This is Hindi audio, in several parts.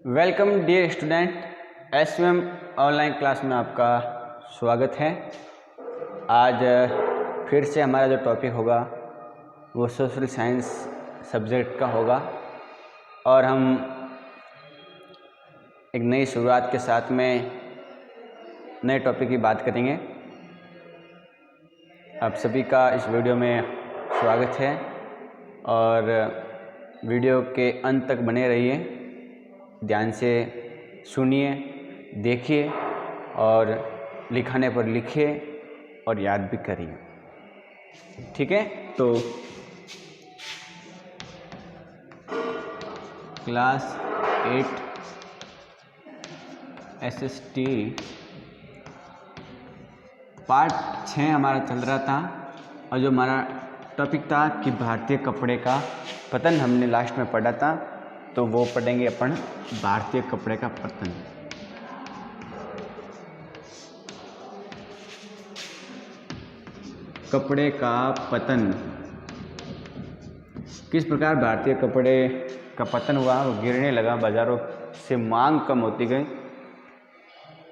Welcome dear student, SVM online class में आपका स्वागत है। आज फिर से हमारा जो टॉपिक होगा वो सोशल साइंस सब्जेक्ट का होगा और हम एक नई शुरुआत के साथ में नए टॉपिक की बात करेंगे। आप सभी का इस वीडियो में स्वागत है और वीडियो के अंत तक बने रहिए, ध्यान से सुनिए, देखिए और लिखाने पर लिखिए और याद भी करिए। ठीक है, तो क्लास 8 SST पार्ट 6 हमारा चल रहा था और जो हमारा टॉपिक था कि भारतीय कपड़े का पतन हमने लास्ट में पढ़ा था, तो वो पढ़ेंगे अपन भारतीय कपड़े का पतन। कपड़े का पतन किस प्रकार भारतीय कपड़े का पतन हुआ, वो गिरने लगा, बाज़ारों से मांग कम होती गई।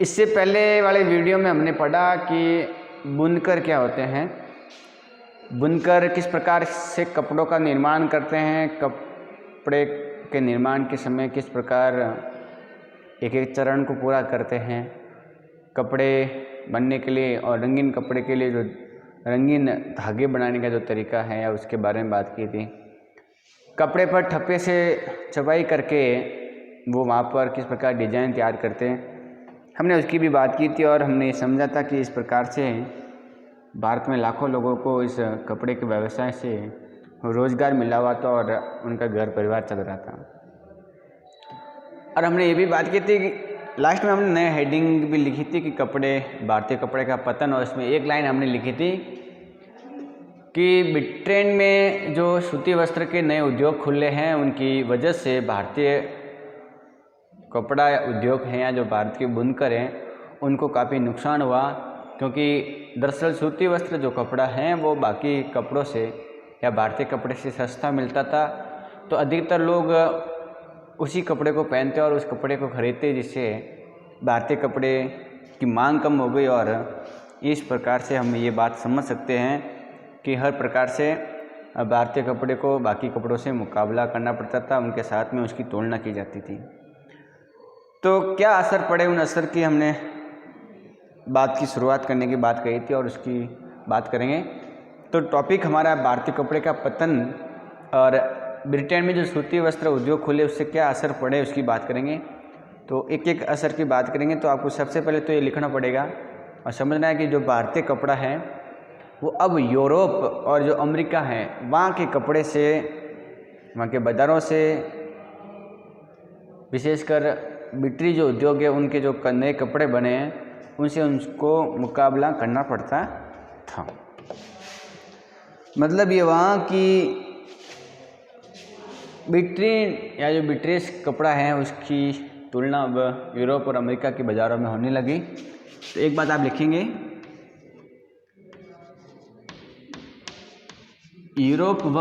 इससे पहले वाले वीडियो में हमने पढ़ा कि बुनकर क्या होते हैं, बुनकर किस प्रकार से कपड़ों का निर्माण करते हैं, कपड़े के निर्माण के समय किस प्रकार एक एक चरण को पूरा करते हैं। कपड़े बनने के लिए और रंगीन कपड़े के लिए जो रंगीन धागे बनाने का जो तरीका है या उसके बारे में बात की थी। कपड़े पर ठप्पे से छपाई करके वो वहाँ पर किस प्रकार डिजाइन तैयार करते हैं, हमने उसकी भी बात की थी और हमने समझा था कि इस प्रकार से भारत में लाखों लोगों को इस कपड़े के व्यवसाय से रोज़गार मिला हुआ था और उनका घर परिवार चल रहा था। और हमने ये भी बात की थी कि लास्ट में हमने नए हेडिंग भी लिखी थी कि कपड़े, भारतीय कपड़े का पतन, और इसमें एक लाइन हमने लिखी थी कि ब्रिटेन में जो सूती वस्त्र के नए उद्योग खुले हैं उनकी वजह से भारतीय कपड़ा उद्योग हैं या जो भारत के बुनकर हैं उनको काफ़ी नुकसान हुआ, क्योंकि दरअसल सूती वस्त्र जो कपड़ा है वो बाकी कपड़ों से या भारतीय कपड़े से सस्ता मिलता था, तो अधिकतर लोग उसी कपड़े को पहनते और उस कपड़े को खरीदते, जिससे भारतीय कपड़े की मांग कम हो गई। और इस प्रकार से हम ये बात समझ सकते हैं कि हर प्रकार से भारतीय कपड़े को बाकी कपड़ों से मुकाबला करना पड़ता था, उनके साथ में उसकी तुलना की जाती थी। तो क्या असर पड़े, उन असर की हमने बात की शुरुआत करने की बात कही थी और उसकी बात करेंगे। तो टॉपिक हमारा भारतीय कपड़े का पतन और ब्रिटेन में जो सूती वस्त्र उद्योग खुले उससे क्या असर पड़े उसकी बात करेंगे। तो एक एक असर की बात करेंगे। तो आपको सबसे पहले तो ये लिखना पड़ेगा और समझना है कि जो भारतीय कपड़ा है वो अब यूरोप और जो अमेरिका है वहाँ के कपड़े से, वहाँ के बाज़ारों से, विशेषकर बिक्री जो उद्योग है उनके जो नए कपड़े बने हैं उनसे उनको मुकाबला करना पड़ता था। मतलब ये वहाँ की ब्रिटेन या जो ब्रिटिश कपड़ा है उसकी तुलना अब यूरोप और अमेरिका के बाज़ारों में होने लगी। तो एक बात आप लिखेंगे, यूरोप व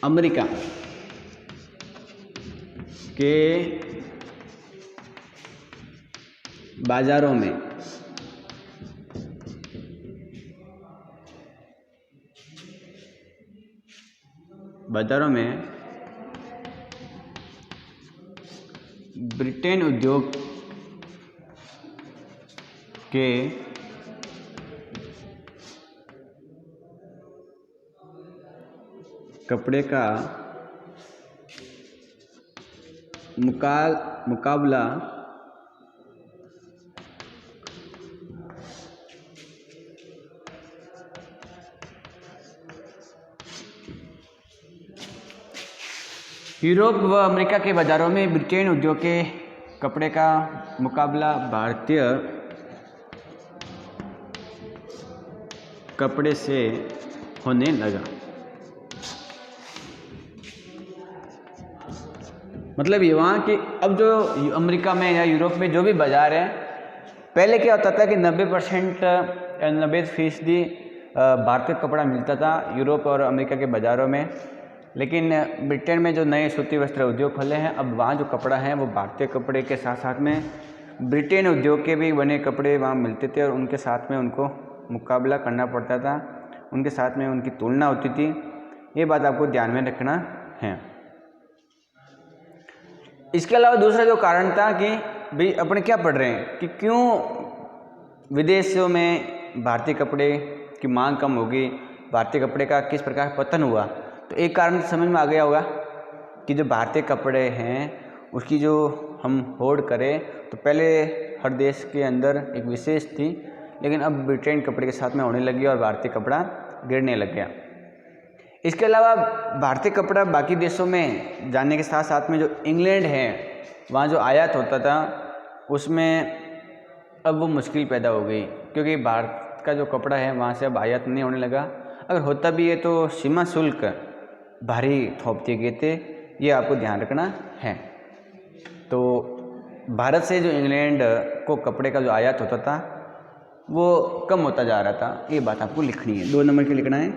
अमेरिका के बाज़ारों में ब्रिटेन उद्योग के कपड़े का मुकाबला यूरोप व अमेरिका के बाज़ारों में ब्रिटेन उद्योग के कपड़े का मुकाबला भारतीय कपड़े से होने लगा। मतलब ये वहाँ की अब जो अमेरिका में या यूरोप में जो भी बाज़ार है, पहले क्या होता था कि 90% या 90% भारतीय कपड़ा मिलता था यूरोप और अमेरिका के बाज़ारों में, लेकिन ब्रिटेन में जो नए सूती वस्त्र उद्योग खुले हैं, अब वहाँ जो कपड़ा है वो भारतीय कपड़े के साथ साथ में ब्रिटेन उद्योग के भी बने कपड़े वहाँ मिलते थे और उनके साथ में उनको मुकाबला करना पड़ता था, उनके साथ में उनकी तुलना होती थी। ये बात आपको ध्यान में रखना है। इसके अलावा दूसरा जो कारण था कि भाई अपन क्या पढ़ रहे हैं कि क्यों विदेशों में भारतीय कपड़े की मांग कम होगी, भारतीय कपड़े का किस प्रकार पतन हुआ। तो एक कारण समझ में आ गया होगा कि जो भारतीय कपड़े हैं उसकी जो हम होड़ करें तो पहले हर देश के अंदर एक विशेष थी, लेकिन अब ब्रिटेन कपड़े के साथ में होने लगी और भारतीय कपड़ा गिरने लग गया। इसके अलावा भारतीय कपड़ा बाकी देशों में जाने के साथ साथ में जो इंग्लैंड है वहाँ जो आयात होता था उसमें अब वो मुश्किल पैदा हो गई, क्योंकि भारत का जो कपड़ा है वहाँ से अब आयात नहीं होने लगा। अगर होता भी है तो सीमा शुल्क भारी थोप दिए गए थे, ये आपको ध्यान रखना है। तो भारत से जो इंग्लैंड को कपड़े का जो आयात होता था वो कम होता जा रहा था, ये बात आपको लिखनी है। 2 नंबर की लिखना है,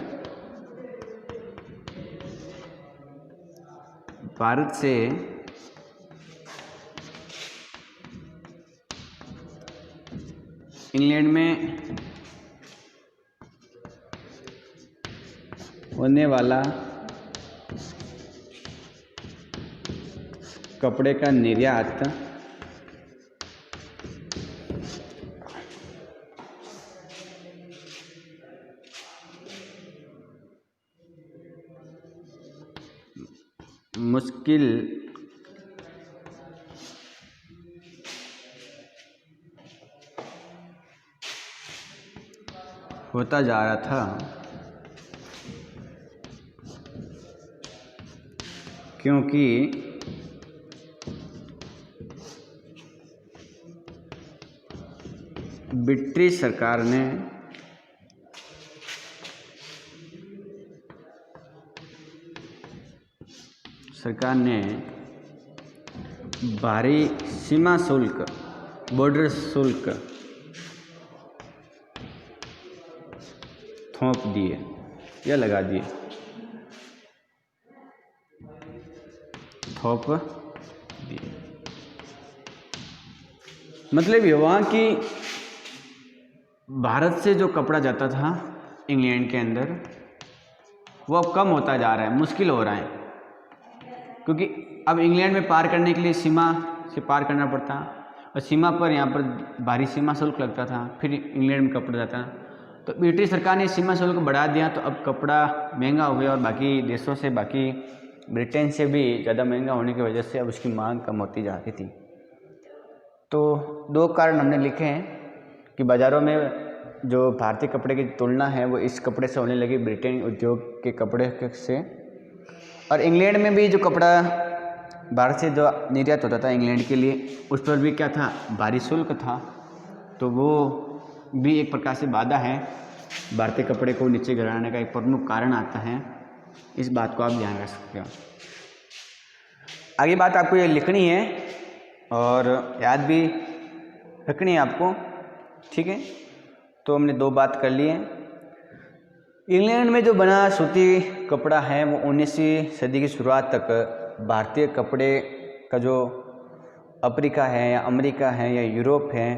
भारत से इंग्लैंड में होने वाला कपड़े का निर्यात मुश्किल होता जा रहा था, क्योंकि ब्रिटिश सरकार ने भारी सीमा शुल्क, बॉर्डर शुल्क थोप दिए या लगा दिए, थोप दिए। मतलब ये हुआ कि भारत से जो कपड़ा जाता था इंग्लैंड के अंदर वो अब कम होता जा रहा है, मुश्किल हो रहा है, क्योंकि अब इंग्लैंड में पार करने के लिए सीमा से पार करना पड़ता और सीमा पर यहाँ पर भारी सीमा शुल्क लगता था, फिर इंग्लैंड में कपड़ा जाता। तो ब्रिटिश सरकार ने सीमा शुल्क बढ़ा दिया, तो अब कपड़ा महंगा हो गया और बाकी देशों से, बाकी ब्रिटेन से भी ज़्यादा महंगा होने की वजह से अब उसकी मांग कम होती जा रही थी। तो 2 कारण हमने लिखे हैं कि बाज़ारों में जो भारतीय कपड़े की तुलना है वो इस कपड़े से होने लगी, ब्रिटेन उद्योग के कपड़े से। और इंग्लैंड में भी जो कपड़ा भारत से जो निर्यात होता था इंग्लैंड के लिए, उस पर भी क्या था, भारी शुल्क था। तो वो भी एक प्रकार से बाधा है, भारतीय कपड़े को नीचे गिराने का एक प्रमुख कारण आता है। इस बात को आप ध्यान रख सकते हो। आगे बात आपको ये लिखनी है और याद भी रखनी है आपको, ठीक है। तो हमने 2 बात कर ली है। इंग्लैंड में जो बना सूती कपड़ा है वो 19वीं सदी की शुरुआत तक भारतीय कपड़े का जो अफ्रीका है या अमेरिका है या यूरोप है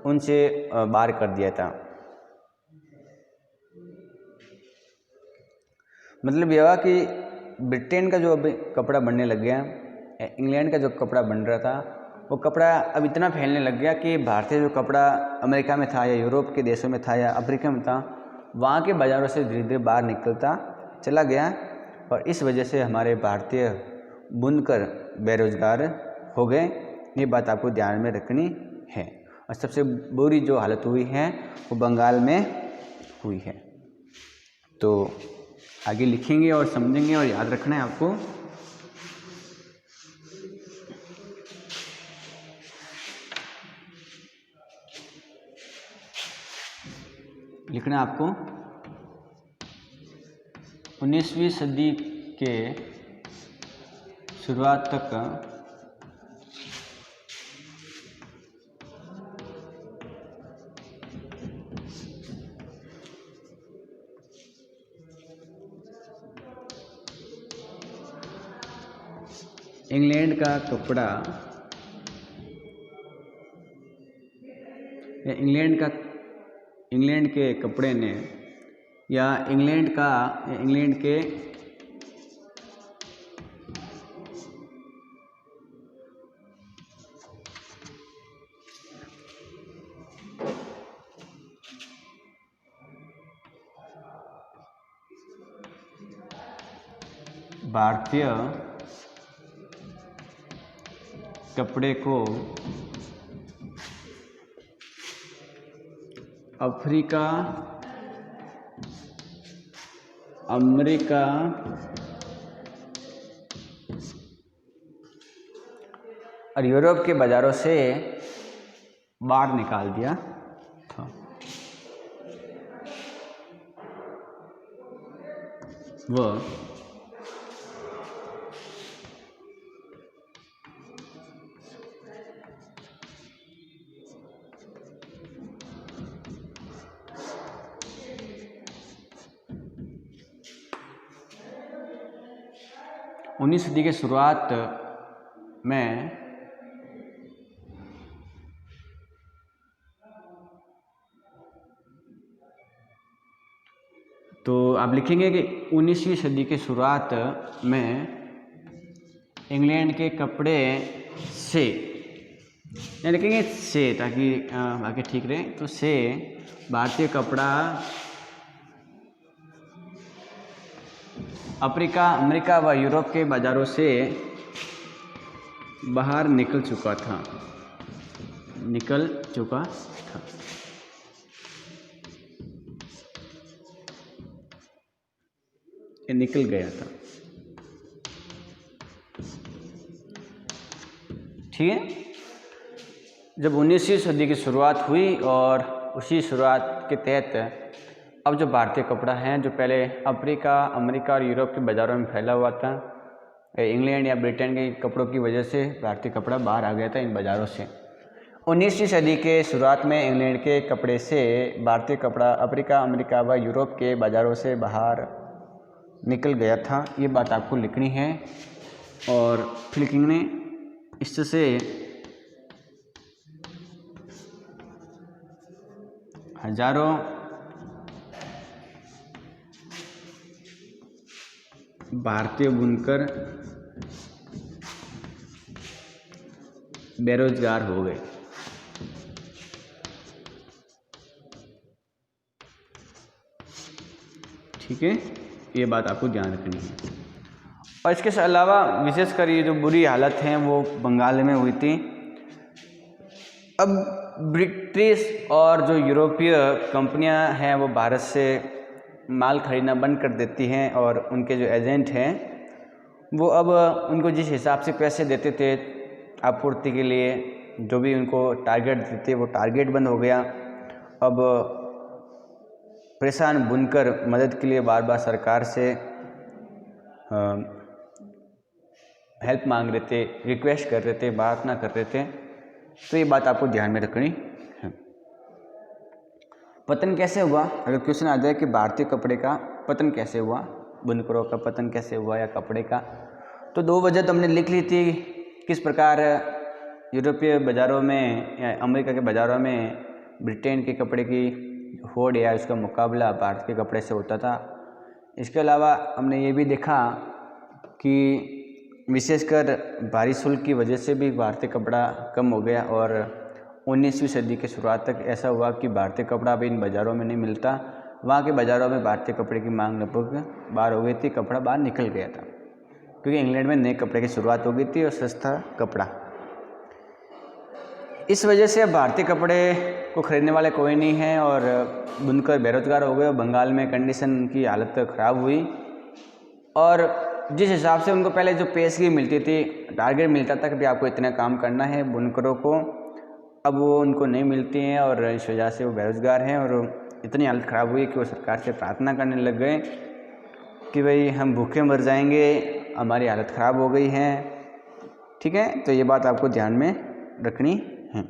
उनसे बाहर कर दिया था। मतलब यह हुआ कि ब्रिटेन का जो अभी कपड़ा बनने लग गया, इंग्लैंड का जो कपड़ा बन रहा था वो कपड़ा अब इतना फैलने लग गया कि भारतीय जो कपड़ा अमेरिका में था या यूरोप के देशों में था या अफ्रीका में था, वहाँ के बाज़ारों से धीरे धीरे बाहर निकलता चला गया। और इस वजह से हमारे भारतीय बुनकर बेरोजगार हो गए। ये बात आपको ध्यान में रखनी है। और सबसे बुरी जो हालत हुई है वो बंगाल में हुई है। तो आगे लिखेंगे और समझेंगे और याद रखना है आपको। लिखना है आपको 19वीं सदी के शुरुआत तक इंग्लैंड का कपड़ा या इंग्लैंड के कपड़े ने या इंग्लैंड के भारतीय कपड़े को अफ्रीका, अमेरिका और यूरोप के बाज़ारों से बाहर निकाल दिया था। वह 19वीं सदी के शुरुआत में तो आप लिखेंगे कि 19वीं सदी के शुरुआत में इंग्लैंड के कपड़े से, या लिखेंगे से ताकि बाकी ठीक रहे, तो से भारतीय कपड़ा अफ्रीका, अमेरिका व यूरोप के बाज़ारों से बाहर निकल चुका था। ये निकल गया था। ठीक है, जब 19वीं सदी की शुरुआत हुई और उसी शुरुआत के तहत अब जो भारतीय कपड़ा है जो पहले अफ्रीका, अमेरिका और यूरोप के बाज़ारों में फैला हुआ था, इंग्लैंड या ब्रिटेन के कपड़ों की वजह से भारतीय कपड़ा बाहर आ गया था इन बाज़ारों से। 19वीं सदी के शुरुआत में इंग्लैंड के कपड़े से भारतीय कपड़ा अफ्रीका, अमेरिका व यूरोप के बाज़ारों से बाहर निकल गया था। ये बात आपको लिखनी है और फिर लिखेंगे इससे हजारों भारतीय बुनकर बेरोजगार हो गए। ठीक है, ये बात आपको ध्यान रखनी है। और इसके अलावा विशेषकर ये जो बुरी हालत है वो बंगाल में हुई थी। अब ब्रिटिश और जो यूरोपीय कंपनियां हैं वो भारत से माल खरीदना बंद कर देती हैं और उनके जो एजेंट हैं वो अब उनको जिस हिसाब से पैसे देते थे आपूर्ति के लिए, जो भी उनको टारगेट देते वो टारगेट बंद हो गया। अब परेशान बुनकर मदद के लिए बार बार सरकार से हेल्प मांग रहे थे, रिक्वेस्ट कर रहे थे, बात ना कर रहे थे। तो ये बात आपको ध्यान में रखनी है। पतन कैसे हुआ, अगर क्वेश्चन आ जाए कि भारतीय कपड़े का पतन कैसे हुआ, बुनकरों का पतन कैसे हुआ या कपड़े का, तो दो वजह तो हमने लिख ली थी। किस प्रकार यूरोपीय बाज़ारों में या अमेरिका के बाज़ारों में ब्रिटेन के कपड़े की होड़ या उसका मुकाबला भारत के कपड़े से होता था। इसके अलावा हमने ये भी देखा कि विशेषकर भारी शुल्क की वजह से भी भारतीय कपड़ा कम हो गया और 19वीं सदी के शुरुआत तक ऐसा हुआ कि भारतीय कपड़ा अभी इन बाज़ारों में नहीं मिलता। वहाँ के बाज़ारों में भारतीय कपड़े की मांग लगभग बाहर हो गई थी, कपड़ा बाहर निकल गया था क्योंकि इंग्लैंड में नए कपड़े की शुरुआत हो गई थी और सस्ता कपड़ा। इस वजह से अब भारतीय कपड़े को ख़रीदने वाले कोई नहीं है और बुनकर बेरोजगार हो गए और बंगाल में कंडीशन की हालत ख़राब हुई। और जिस हिसाब से उनको पहले जो पेशगी मिलती थी, टारगेट मिलता था कि भाई आपको इतना काम करना है बुनकरों को, अब वो उनको नहीं मिलती हैं और इस वजह से वो बेरोजगार हैं और इतनी हालत ख़राब हुई कि वो सरकार से प्रार्थना करने लग गए कि भाई हम भूखे मर जाएंगे, हमारी हालत ख़राब हो गई है। ठीक है, तो ये बात आपको ध्यान में रखनी है।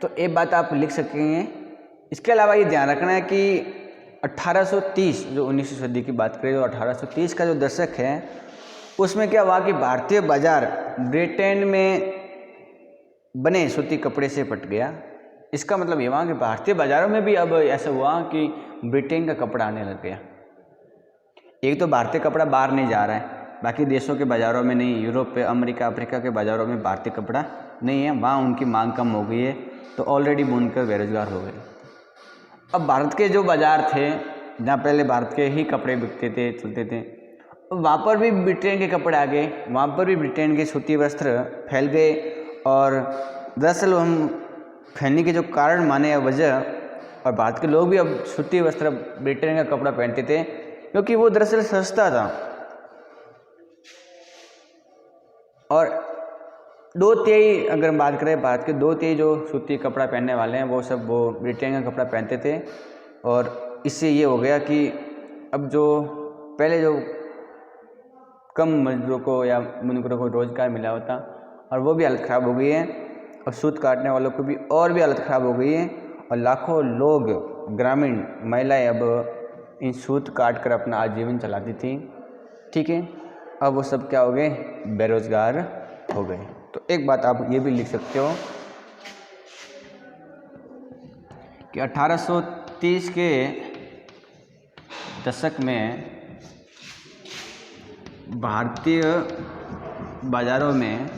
तो एक बात आप लिख सकेंगे। इसके अलावा ये ध्यान रखना है कि 1830 जो 19वीं सदी की बात करें, जो 1830 का जो दशक है उसमें क्या हुआ कि भारतीय बाजार ब्रिटेन में बने सूती कपड़े से पट गया। इसका मतलब ये हुआ कि भारतीय बाजारों में भी अब ऐसा हुआ कि ब्रिटेन का कपड़ा आने लग गया। एक तो भारतीय कपड़ा बाहर नहीं जा रहा है, बाकी देशों के बाज़ारों में नहीं, यूरोप, अमेरिका, अफ्रीका के बाज़ारों में भारतीय कपड़ा नहीं है, वहाँ उनकी मांग कम हो गई है, तो ऑलरेडी बुनकर बेरोजगार हो गए। अब भारत के जो बाज़ार थे जहाँ पहले भारत के ही कपड़े बिकते थे, चलते थे, वहाँ पर भी ब्रिटेन के कपड़े आ गए, वहाँ पर भी ब्रिटेन के सूती वस्त्र फैल गए। और दरअसल हम फैलने के जो कारण माने या वजह, और भारत के लोग भी अब सूती वस्त्र ब्रिटेन का कपड़ा पहनते थे क्योंकि वो दरअसल सस्ता था। और 2/3 अगर हम बात करें भारत के 2/3 जो सूती कपड़ा पहनने वाले हैं वो ब्रिटेन का कपड़ा पहनते थे। और इससे ये हो गया कि अब जो पहले जो कम मजदूरों को या बुनकरों को रोज़गार मिला होता, और वो भी हालत ख़राब हो गई है, और सूत काटने वालों को भी और भी हालत ख़राब हो गई है। और लाखों लोग, ग्रामीण महिलाएं अब इन सूत काट कर अपना आजीवन चलाती थी। ठीक है, अब वो सब क्या हो गए, बेरोजगार हो गए। तो एक बात आप ये भी लिख सकते हो कि 1830 के दशक में भारतीय बाज़ारों में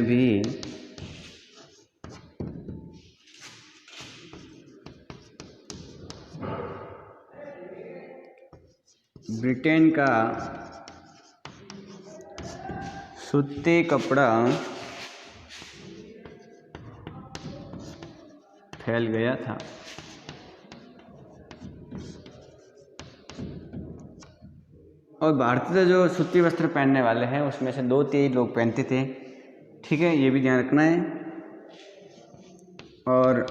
भी ब्रिटेन का सूती कपड़ा फैल गया था। और भारतीय जो सूती वस्त्र पहनने वाले हैं उसमें से 2/3 लोग पहनते थे। ठीक है, ये भी ध्यान रखना है। और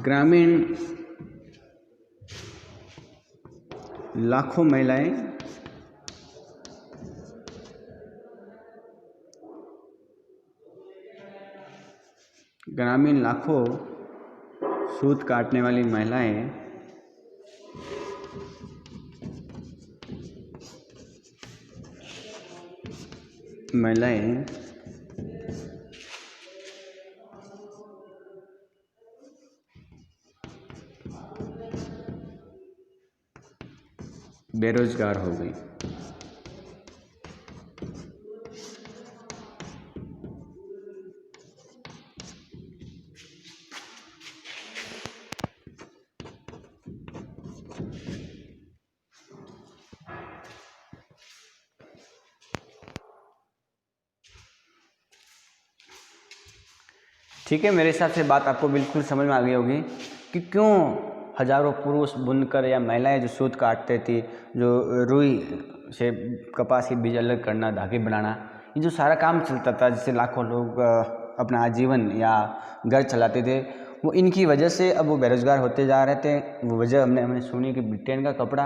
ग्रामीण लाखों महिलाएं सूत काटने वाली महिलाएं बेरोजगार हो गई। ठीक है, मेरे हिसाब से बात आपको बिल्कुल समझ में आ गई होगी कि क्यों हजारों पुरुष बुनकर या महिलाएं जो सूत काटते थी, जो रुई से कपास के बीज अलग करना, धागे बनाना, ये जो सारा काम चलता था जिससे लाखों लोग अपना आजीवन या घर चलाते थे, वो इनकी वजह से अब वो बेरोजगार होते जा रहे थे। वो वजह हमने सुनी कि ब्रिटेन का कपड़ा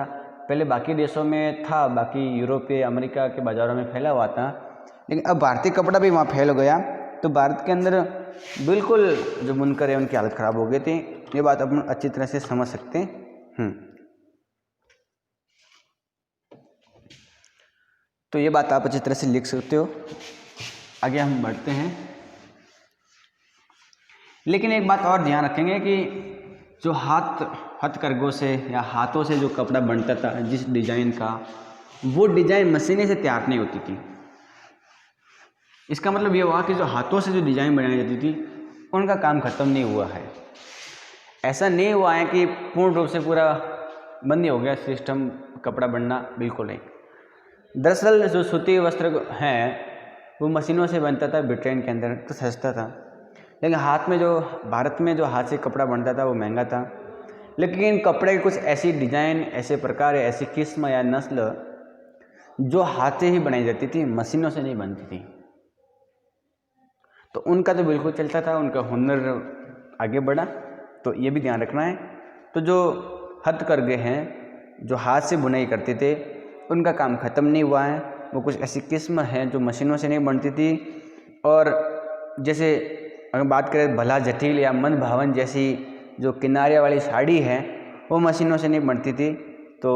पहले बाकी देशों में था, बाकी यूरोप या अमेरिका के बाज़ारों में फैला हुआ था, लेकिन अब भारतीय कपड़ा भी वहाँ फैल गया। तो भारत के अंदर बिल्कुल जो बुनकर है उनकी हालत ख़राब हो गई थी। ये बात अपन अच्छी तरह से समझ सकते हैं। तो ये बात आप अच्छी तरह से लिख सकते हो। आगे हम बढ़ते हैं, लेकिन एक बात और ध्यान रखेंगे कि जो हथकरघों से या हाथों से जो कपड़ा बनता था जिस डिज़ाइन का, वो डिज़ाइन मशीनें से तैयार नहीं होती थी। इसका मतलब ये हुआ कि जो हाथों से जो डिज़ाइन बनाई जाती थी उनका काम ख़त्म नहीं हुआ है। ऐसा नहीं हुआ है कि पूर्ण रूप से पूरा बंद ही हो गया सिस्टम कपड़ा बनना, बिल्कुल नहीं। दरअसल जो सूती वस्त्र हैं वो मशीनों से बनता था ब्रिटेन के अंदर, तो सस्ता था, लेकिन भारत में जो हाथ से कपड़ा बनता था वो महंगा था। लेकिन कपड़े की कुछ ऐसी डिज़ाइन, ऐसे प्रकार, ऐसी किस्म या नस्ल जो हाथ से ही बनाई जाती थी, मशीनों से नहीं बनती थी, तो उनका तो बिल्कुल चलता था, उनका हुनर आगे बढ़ा। तो ये भी ध्यान रखना है। तो जो हथकरघे हैं, जो हाथ से बुनाई करते थे, उनका काम ख़त्म नहीं हुआ है, वो कुछ ऐसी किस्म हैं जो मशीनों से नहीं बनती थी। और जैसे अगर बात करें भला जटिल या मन भावन जैसी जो किनारे वाली साड़ी है वो मशीनों से नहीं बनती थी, तो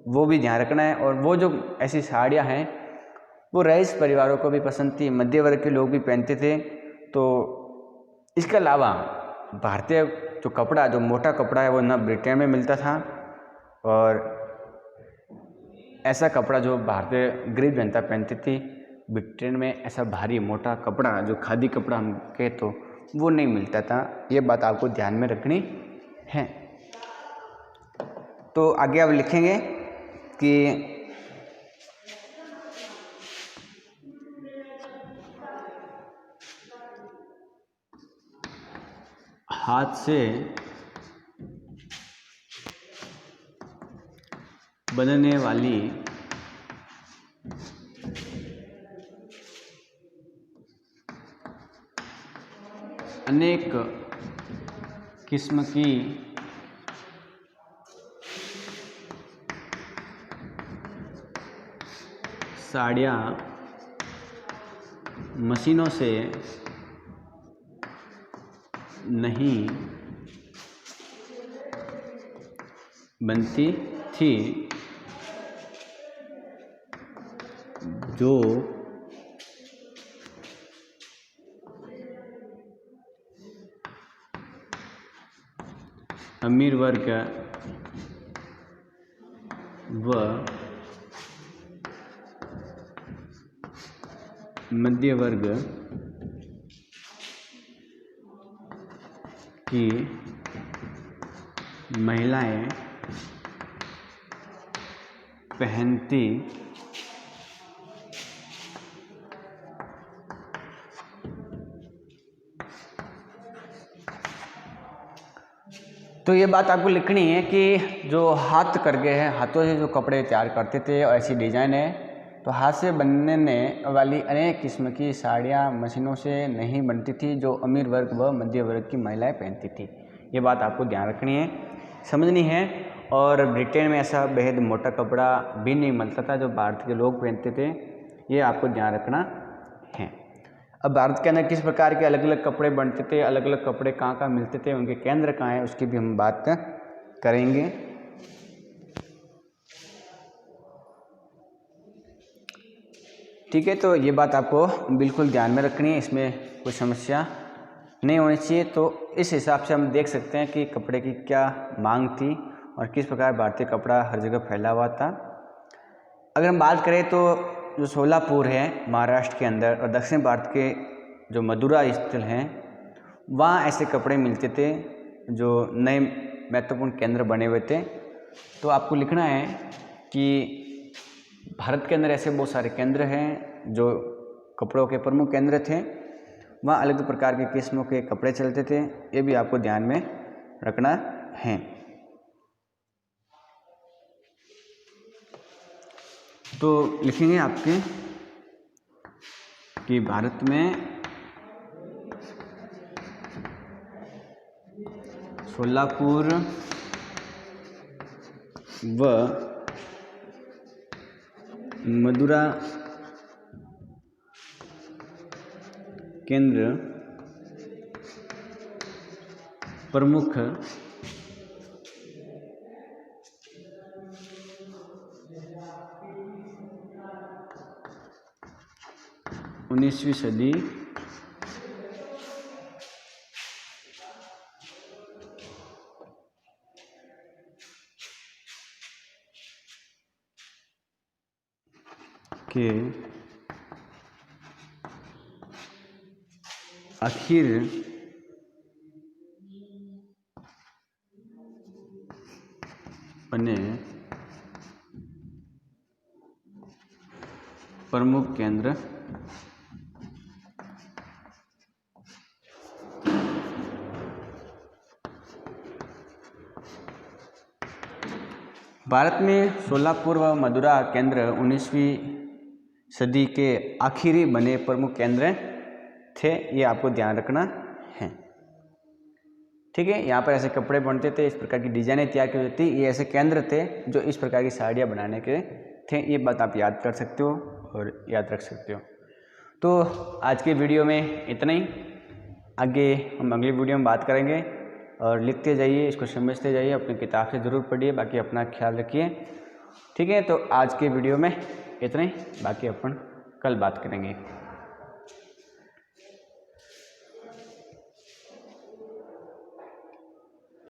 वो भी ध्यान रखना है। और वो जो ऐसी साड़ियाँ हैं वो रईस परिवारों को भी पसंद थी, मध्य वर्ग के लोग भी पहनते थे। तो इसके अलावा भारतीय जो कपड़ा, जो मोटा कपड़ा है वो न ब्रिटेन में मिलता था, और ऐसा कपड़ा जो भारतीय गरीब जनता पहनती थी, ब्रिटेन में ऐसा भारी मोटा कपड़ा जो खादी कपड़ा हम कहे तो वो नहीं मिलता था। ये बात आपको ध्यान में रखनी है। तो आगे आप लिखेंगे कि हाथ से बनने वाली अनेक किस्म की साड़ियाँ मशीनों से नहीं बनती थी, जो अमीर वर्ग व मध्य वर्ग की महिलाएं पहनती तो ये बात आपको लिखनी है कि जो हाथ करके है, हाथों से जो कपड़े तैयार करते थे और ऐसी डिजाइन है, तो हाथ से बनने वाली अनेक किस्म की साड़ियाँ मशीनों से नहीं बनती थी, जो अमीर वर्ग व मध्य वर्ग की महिलाएं पहनती थी। ये बात आपको ध्यान रखनी है, समझनी है। और ब्रिटेन में ऐसा बेहद मोटा कपड़ा भी नहीं मिलता था जो भारत के लोग पहनते थे, ये आपको ध्यान रखना है। अब भारत के अंदर किस प्रकार के अलग अलग कपड़े बनते थे, अलग अलग कपड़े कहाँ कहाँ मिलते थे, उनके केंद्र कहाँ हैं, उसकी भी हम बात करेंगे। ठीक है, तो ये बात आपको बिल्कुल ध्यान में रखनी है, इसमें कोई समस्या नहीं होनी चाहिए। तो इस हिसाब से हम देख सकते हैं कि कपड़े की क्या मांग थी और किस प्रकार भारतीय कपड़ा हर जगह फैला हुआ था। अगर हम बात करें तो जो सोलापुर है महाराष्ट्र के अंदर और दक्षिण भारत के जो मदुरा स्थल हैं, वहाँ ऐसे कपड़े मिलते थे जो नए महत्वपूर्ण केंद्र बने हुए थे। तो आपको लिखना है कि भारत के अंदर ऐसे बहुत सारे केंद्र हैं जो कपड़ों के प्रमुख केंद्र थे, वहाँ अलग प्रकार के किस्मों के कपड़े चलते थे, ये भी आपको ध्यान में रखना है। तो लिखेंगे आपके कि भारत में सोलापुर व मदुरा केंद्र प्रमुख उन्नीसवीं सदी के आखिर बने प्रमुख केंद्र भारत में सोलापुर व मदुरा केंद्र 19वीं सदी के आखिरी बने प्रमुख केंद्र थे, ये आपको ध्यान रखना है। ठीक है, यहाँ पर ऐसे कपड़े बनते थे, इस प्रकार की डिजाइनें तैयार की जाती थी, ये ऐसे केंद्र थे जो इस प्रकार की साड़ियाँ बनाने के थे, ये बात आप याद कर सकते हो और याद रख सकते हो। तो आज के वीडियो में इतना ही, आगे हम अगली वीडियो में बात करेंगे। और लिखते जाइए, इसको समझते जाइए, अपनी किताब से ज़रूर पढ़िए, बाकी अपना ख्याल रखिए, ठीक है। तो आज के वीडियो में इतना ही, बाकी अपन कल बात करेंगे।